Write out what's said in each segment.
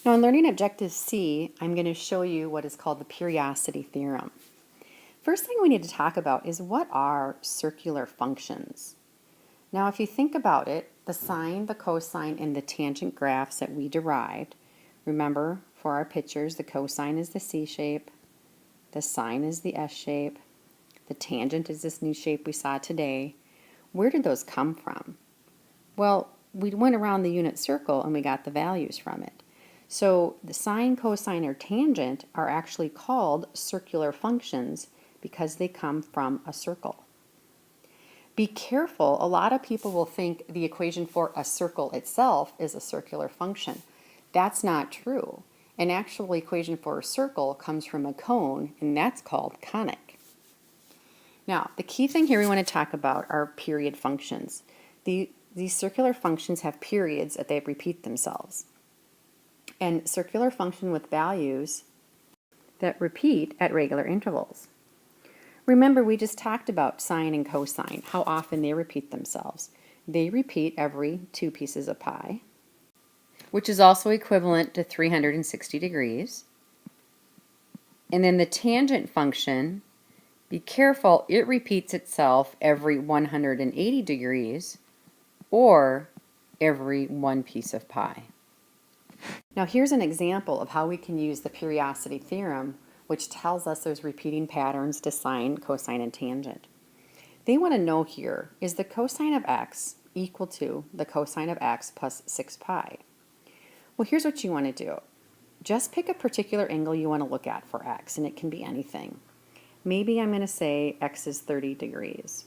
Now in Learning Objective C, I'm going to show you what is called the periodicity theorem. First thing we need to talk about is what are circular functions. Now if you think about it, the sine, the cosine, and the tangent graphs that we derived, remember for our pictures the cosine is the C shape, the sine is the S shape, the tangent is this new shape we saw today. Where did those come from? Well, we went around the unit circle and we got the values from it. So the sine, cosine, or tangent are actually called circular functions because they come from a circle. Be careful, a lot of people will think the equation for a circle itself is a circular function. That's not true. An actual equation for a circle comes from a cone, and that's called conic. Now, the key thing here we want to talk about are period functions. These circular functions have periods that they repeat themselves. And circular function with values that repeat at regular intervals. Remember, we just talked about sine and cosine, how often they repeat themselves. They repeat every 2 pieces of pi, which is also equivalent to 360 degrees. And then the tangent function, be careful, it repeats itself every 180 degrees or every 1 piece of pi. Now here's an example of how we can use the periodicity theorem, which tells us there's repeating patterns to sine, cosine, and tangent. They want to know here, is the cosine of x equal to the cosine of x plus 6 pi? Well, here's what you want to do. Just pick a particular angle you want to look at for x, and it can be anything. Maybe I'm going to say x is 30 degrees.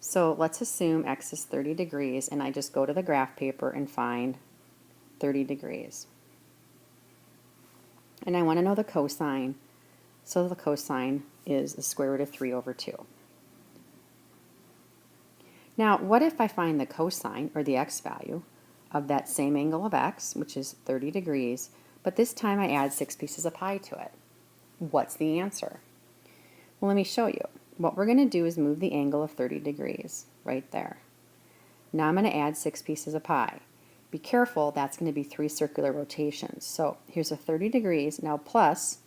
So let's assume x is 30 degrees, and I just go to the graph paper and find 30 degrees. And I want to know the cosine. So the cosine is the square root of 3 over 2. Now, what if I find the cosine, or the x value, of that same angle of x, which is 30 degrees, but this time I add 6 pieces of pi to it? What's the answer? Well, let me show you. What we're going to do is move the angle of 30 degrees, right there. Now I'm going to add 6 pieces of pi. Be careful, that's going to be 3 circular rotations. So here's a 30 degrees, now plus,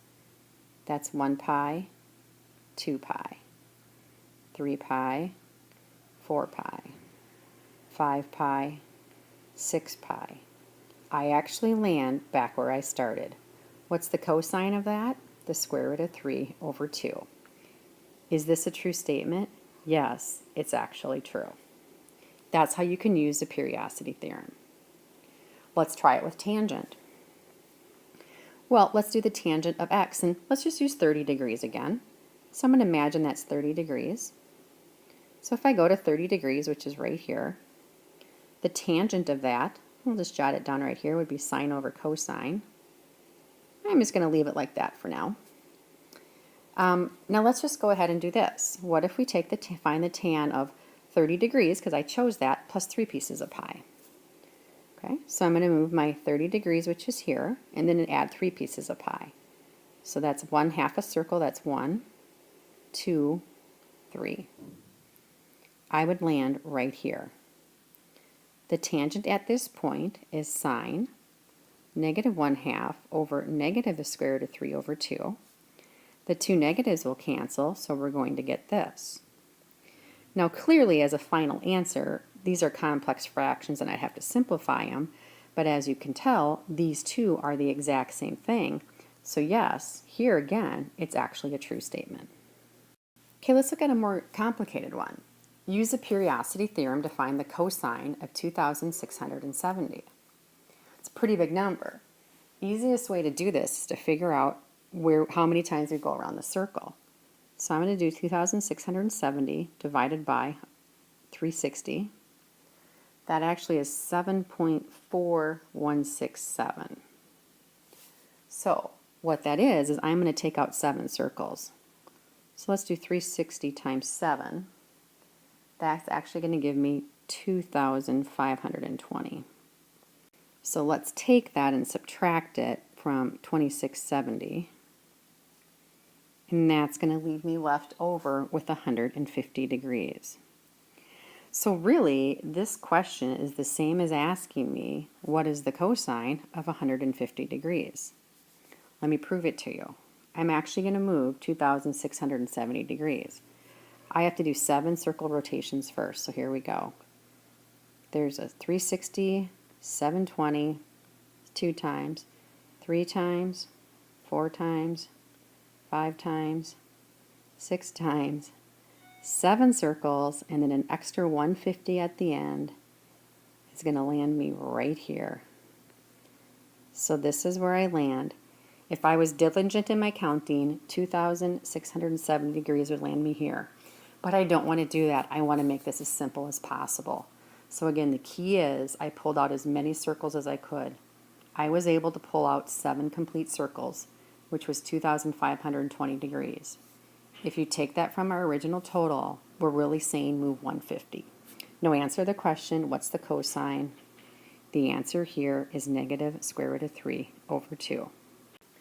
that's 1 pi, 2 pi, 3 pi, 4 pi, 5 pi, 6 pi. I actually land back where I started. What's the cosine of that? The square root of 3 over 2. Is this a true statement? Yes, it's actually true. That's how you can use the periodicity theorem. Let's try it with tangent. Well, let's do the tangent of x, and let's just use 30 degrees again. So I'm going to imagine that's 30 degrees. So if I go to 30 degrees, which is right here, the tangent of that, we'll just jot it down right here, would be sine over cosine. I'm just going to leave it like that for now. Now let's just go ahead and do this. What if we take find the tan of 30 degrees, because I chose that, plus 3 pieces of pi. Okay, so I'm going to move my 30 degrees, which is here, and then add 3 pieces of pi. So that's 1/2 a circle, that's 1, 2, 3. I would land right here. The tangent at this point is sine negative 1/2 over negative the square root of 3 over 2. The 2 negatives will cancel, so we're going to get this. Now clearly, as a final answer, these are complex fractions and I'd have to simplify them, but as you can tell, these two are the exact same thing. So yes, here again, it's actually a true statement. Okay, let's look at a more complicated one. Use the periodicity theorem to find the cosine of 2,670. It's a pretty big number. Easiest way to do this is to figure out how many times we go around the circle. So I'm going to do 2,670 divided by 360. That actually is 7.4167. So what that is I'm going to take out 7 circles. So let's do 360 times 7. That's actually going to give me 2,520. So let's take that and subtract it from 2670. And that's going to leave me left over with 150 degrees. So really, this question is the same as asking me, what is the cosine of 150 degrees? Let me prove it to you. I'm actually going to move 2,670 degrees. I have to do 7 circle rotations first, so here we go. There's a 360, 720, 2 times, 3 times, 4 times, 5 times, 6 times, 7 circles, and then an extra 150 at the end is going to land me right here. So this is where I land. If I was diligent in my counting, 2,670 degrees would land me here. But I don't want to do that. I want to make this as simple as possible. So again, the key is I pulled out as many circles as I could. I was able to pull out 7 complete circles, which was 2,520 degrees. If you take that from our original total, we're really saying move 150. Now answer the question, what's the cosine? The answer here is negative square root of 3 over 2.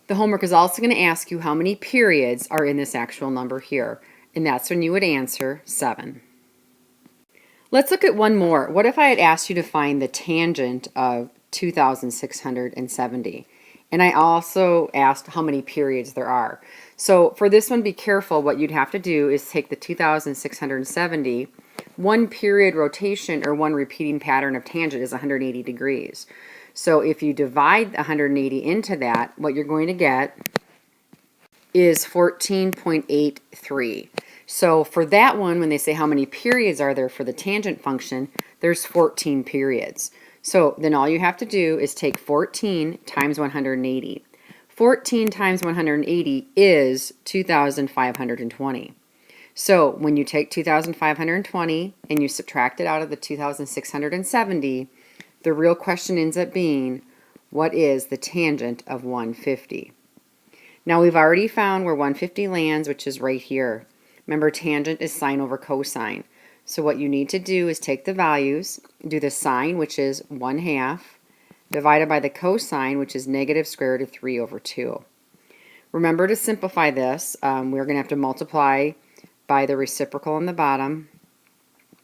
The homework is also going to ask you how many periods are in this actual number here, and that's when you would answer 7. Let's look at one more. What if I had asked you to find the tangent of 2,670? And I also asked how many periods there are. So for this one, be careful. What you'd have to do is take the 2,670. One period rotation or one repeating pattern of tangent is 180 degrees. So if you divide 180 into that, what you're going to get is 14.83. So for that one, when they say how many periods are there for the tangent function, there's 14 periods. So then all you have to do is take 14 times 180. 14 times 180 is 2,520. So when you take 2,520 and you subtract it out of the 2,670, the real question ends up being, what is the tangent of 150? Now we've already found where 150 lands, which is right here. Remember, tangent is sine over cosine. So what you need to do is take the values, do the sine, which is 1/2, divided by the cosine, which is negative square root of 3 over 2. Remember to simplify this. We're going to have to multiply by the reciprocal on the bottom,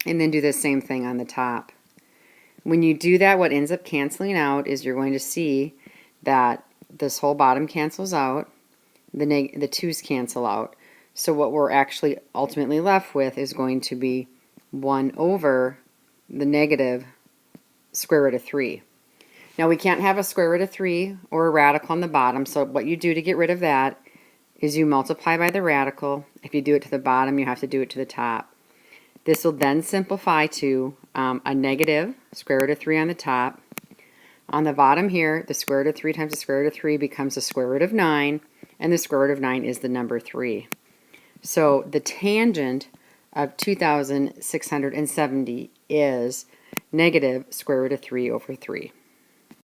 and then do the same thing on the top. When you do that, what ends up canceling out is you're going to see that this whole bottom cancels out, the 2's cancel out. So what we're actually ultimately left with is going to be 1 over the negative square root of 3. Now we can't have a square root of 3 or a radical on the bottom, so what you do to get rid of that is you multiply by the radical. If you do it to the bottom, you have to do it to the top. This will then simplify to a negative square root of 3 on the top. On the bottom here, the square root of 3 times the square root of 3 becomes the square root of 9, and the square root of 9 is the number 3. So the tangent of 2,670 is negative square root of 3 over 3.